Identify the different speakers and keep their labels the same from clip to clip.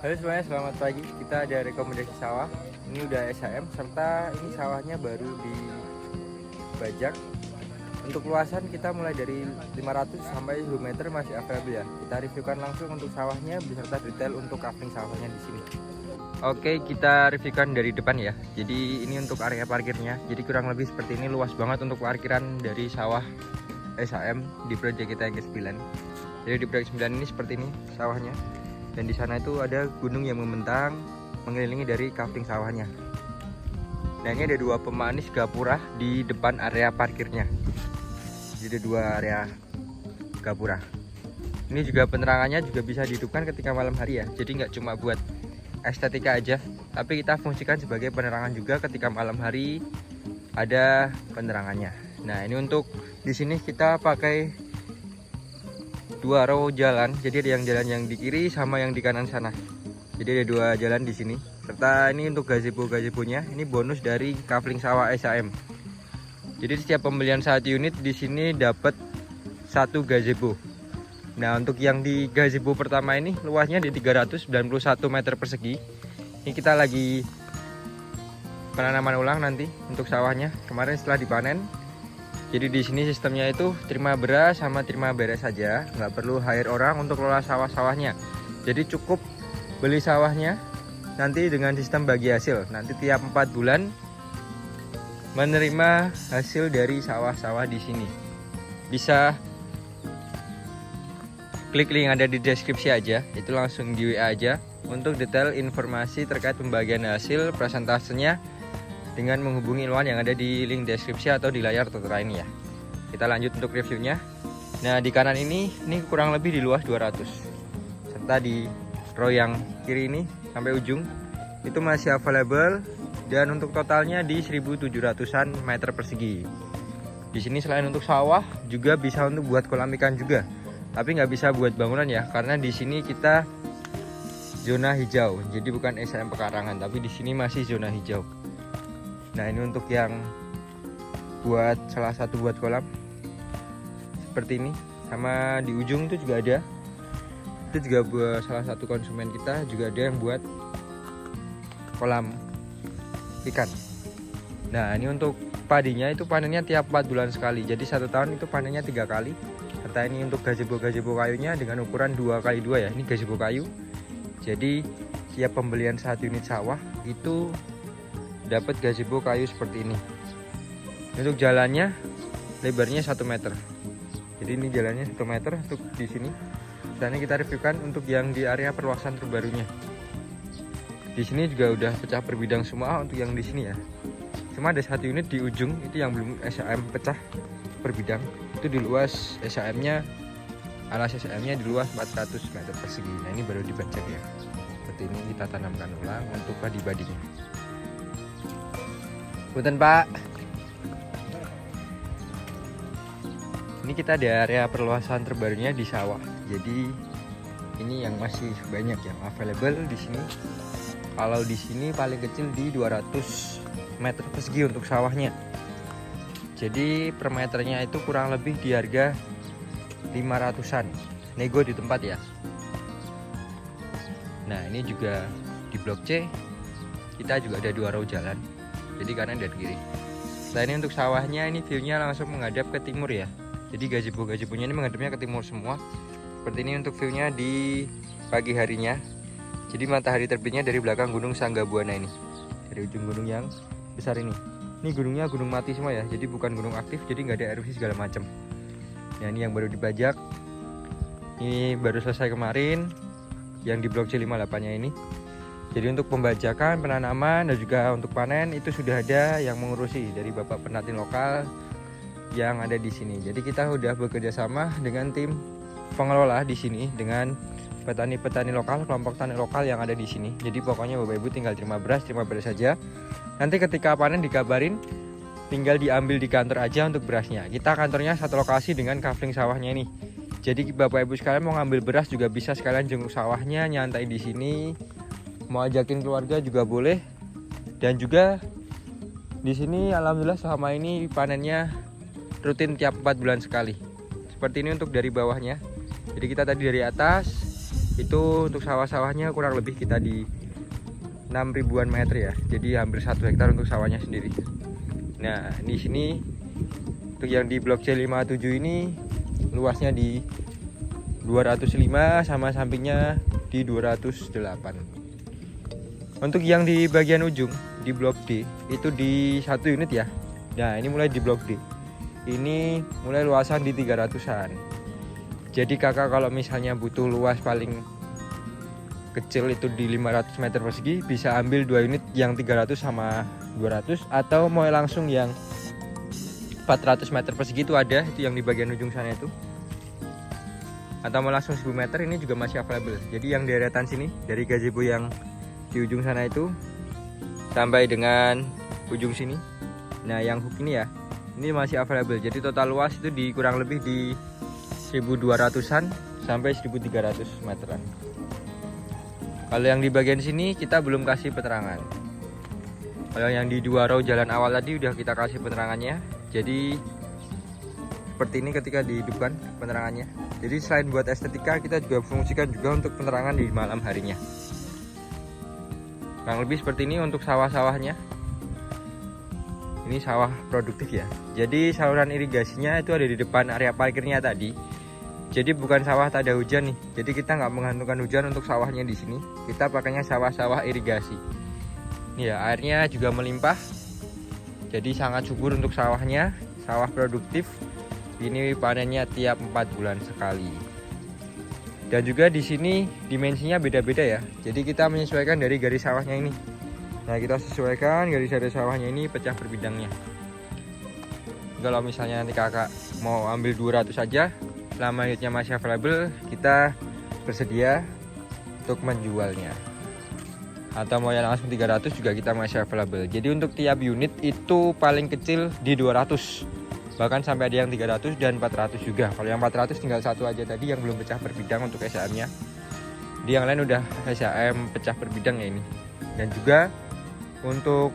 Speaker 1: Halo semuanya, selamat pagi. Kita ada rekomendasi sawah. Ini udah SHM serta ini sawahnya baru dibajak. Untuk luasan kita mulai dari 500 sampai 1000 meter masih available ya. Kita reviewkan langsung untuk sawahnya beserta detail untuk kafling sawahnya di sini. Oke, kita reviewkan dari depan ya. Jadi ini untuk area parkirnya. Jadi kurang lebih seperti ini, luas banget untuk parkiran dari sawah SHM di proyek kita yang ke-9. Jadi di proyek 9 ini seperti ini sawahnya. Dan di sana itu ada gunung yang membentang mengelilingi dari kafling sawahnya. Nah, ini ada dua pemanis gapura di depan area parkirnya. Jadi ada dua area gapura. Ini juga penerangannya juga bisa dihidupkan ketika malam hari ya. Jadi nggak cuma buat estetika aja, tapi kita fungsikan sebagai penerangan juga ketika malam hari ada penerangannya. Nah, ini untuk di sini kita pakai dua row jalan, jadi ada yang jalan yang di kiri sama yang di kanan sana. Jadi ada dua jalan di sini. Serta ini untuk gazebo-gazebonya, ini bonus dari kafling sawah SHM. Jadi setiap pembelian 1 unit di sini dapat 1 gazebo. Nah, untuk yang di gazebo pertama ini luasnya di 391 meter persegi. Ini kita lagi penanaman ulang nanti untuk sawahnya. Kemarin setelah dipanen. Jadi di sini sistemnya itu terima beras sama terima beres saja, nggak perlu hire orang untuk kelola sawah-sawahnya. Jadi cukup beli sawahnya nanti dengan sistem bagi hasil. Nanti tiap 4 bulan menerima hasil dari sawah-sawah di sini. Bisa klik link yang ada di deskripsi aja, itu langsung di WA aja untuk detail informasi terkait pembagian hasil presentasenya dengan menghubungi Ilwan yang ada di link deskripsi atau di layar tertera ini ya. Kita lanjut untuk reviewnya. Nah, di kanan ini kurang lebih di luas 200. Serta di row yang kiri ini sampai ujung itu masih available dan untuk totalnya di 1700-an meter persegi. Di sini selain untuk sawah juga bisa untuk buat kolam ikan juga. Tapi nggak bisa buat bangunan ya, karena di sini kita zona hijau. Jadi bukan SHM pekarangan, tapi di sini masih zona hijau. Nah, ini untuk yang buat salah satu buat kolam seperti ini, sama di ujung itu juga ada. Itu juga buat salah satu konsumen kita juga ada yang buat kolam ikan. Nah, ini untuk padinya itu panennya tiap 4 bulan sekali. Jadi 1 tahun itu panennya 3 kali. Serta ini untuk gazebo kayunya dengan ukuran 2x2 ya. Ini gazebo kayu. Jadi tiap pembelian 1 unit sawah itu dapat gazebo kayu seperti ini. Untuk jalannya lebarnya 1 meter. Jadi ini jalannya 1 meter untuk di sini. Dan ini kita reviewkan untuk yang di area perluasan terbarunya. Di sini juga udah pecah per bidang semua untuk yang di sini ya. Cuma ada 1 unit di ujung itu yang belum SHM pecah per bidang. Itu di luas SHM-nya, alas SHM-nya di luas 400 meter persegi. Nah, ini baru dibajak ya. Seperti ini kita tanamkan ulang untuk padi-padinya. Punten Pak. Ini kita ada area perluasan terbarunya di sawah. Jadi ini yang masih banyak yang available di sini. Kalau di sini paling kecil di 200 meter persegi untuk sawahnya. Jadi per meternya itu kurang lebih di harga 500-an. Nego di tempat ya. Nah, ini juga di blok C kita juga ada 2 row jalan. Jadi kanan dan kiri. Nah, ini untuk sawahnya ini view-nya langsung menghadap ke timur ya. Jadi gazebo-gazebonya ini menghadapnya ke timur semua. Seperti ini untuk view-nya di pagi harinya. Jadi matahari terbitnya dari belakang Gunung Sanggabuana ini. Dari ujung gunung yang besar ini. Ini gunungnya gunung mati semua ya. Jadi bukan gunung aktif, jadi nggak ada erupsi segala macam. Nah, ini yang baru dibajak. Ini baru selesai kemarin yang di blok C58-nya ini. Jadi untuk pembajakan, penanaman, dan juga untuk panen itu sudah ada yang mengurusi dari Bapak Penatin lokal yang ada di sini. Jadi kita sudah bekerja sama dengan tim pengelola di sini dengan petani-petani lokal, kelompok tani lokal yang ada di sini. Jadi pokoknya Bapak Ibu tinggal terima beras saja. Nanti ketika panen dikabarin, tinggal diambil di kantor aja untuk berasnya. Kita kantornya satu lokasi dengan kafling sawahnya ini. Jadi Bapak Ibu sekalian mau ngambil beras juga bisa sekalian jenguk sawahnya, nyantai di sini. Mau ajakin keluarga juga boleh. Dan juga di sini alhamdulillah selama ini panennya rutin tiap 4 bulan sekali. Seperti ini untuk dari bawahnya. Jadi kita tadi dari atas Itu untuk sawah-sawahnya kurang lebih kita di 6 ribuan meter ya. Jadi hampir 1 hektar untuk sawahnya sendiri. Nah, di sini untuk yang di blok C57 ini luasnya di 205 sama sampingnya di 208. Untuk yang di bagian ujung di blok D itu di 1 unit ya. Nah, ini mulai di blok D. Ini mulai luasan di 300-an. Jadi kakak kalau misalnya butuh luas paling kecil itu di 500 meter persegi, bisa ambil 2 unit yang 300 sama 200, atau mau langsung yang 400 meter persegi itu ada, itu yang di bagian ujung sana itu. Atau mau langsung 1000 meter ini juga masih available. Jadi yang deretan sini dari gazebo yang di ujung sana itu sampai dengan ujung sini. Nah, yang hook ini ya, ini masih available. Jadi total luas itu di kurang lebih di 1200-an sampai 1300 meteran. Kalau yang di bagian sini kita belum kasih penerangan. Kalau yang di 2 row jalan awal tadi udah kita kasih penerangannya. Jadi seperti ini ketika dihidupkan penerangannya. Jadi selain buat estetika, kita juga fungsikan juga untuk penerangan di malam harinya. Kurang lebih seperti ini untuk sawah-sawahnya. Ini sawah produktif ya. Jadi saluran irigasinya itu ada di depan area parkirnya tadi. Jadi bukan sawah tak ada hujan nih. Jadi kita nggak menggantungkan hujan untuk sawahnya di sini. Kita pakainya sawah-sawah irigasi. Nih ya, airnya juga melimpah. Jadi sangat subur untuk sawahnya. Sawah produktif. Ini panennya tiap 4 bulan sekali. Dan juga di sini dimensinya beda-beda ya. Jadi kita menyesuaikan dari garis sawahnya ini. Nah, kita sesuaikan garis sawahnya ini pecah per bidangnya. Kalau misalnya nanti kakak mau ambil 200 saja, selama unitnya masih available, kita bersedia untuk menjualnya. Atau mau yang langsung 300 juga kita masih available. Jadi untuk tiap unit itu paling kecil di 200. Bahkan sampai ada yang 300 dan 400 juga. Kalau yang 400 tinggal satu aja tadi yang belum pecah per bidang untuk SHM-nya. Di yang lain udah SHM pecah per bidang ya ini. Dan juga untuk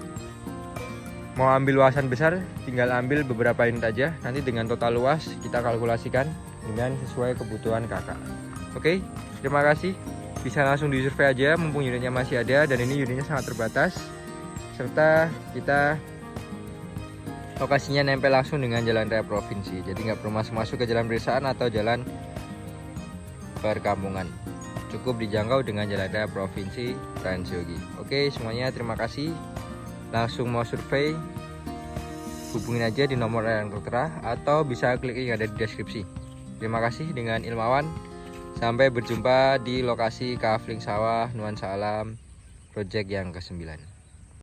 Speaker 1: mau ambil luasan besar, tinggal ambil beberapa unit aja. Nanti dengan total luas kita kalkulasikan dengan sesuai kebutuhan kakak. Oke, terima kasih. Bisa langsung di survei aja mumpung unitnya masih ada, dan ini unitnya sangat terbatas. Serta kita lokasinya nempel langsung dengan jalan raya provinsi. Jadi nggak perlu masuk ke jalan pedesaan atau jalan perkampungan. Cukup dijangkau dengan jalan raya provinsi Transyogi. Oke, semuanya terima kasih. Langsung mau survei, hubungin aja di nomor yang tertera atau bisa klik yang ada di deskripsi. Terima kasih dengan Ilmawan. Sampai berjumpa di lokasi Kafling Sawah Nuansa Alam project yang ke-9.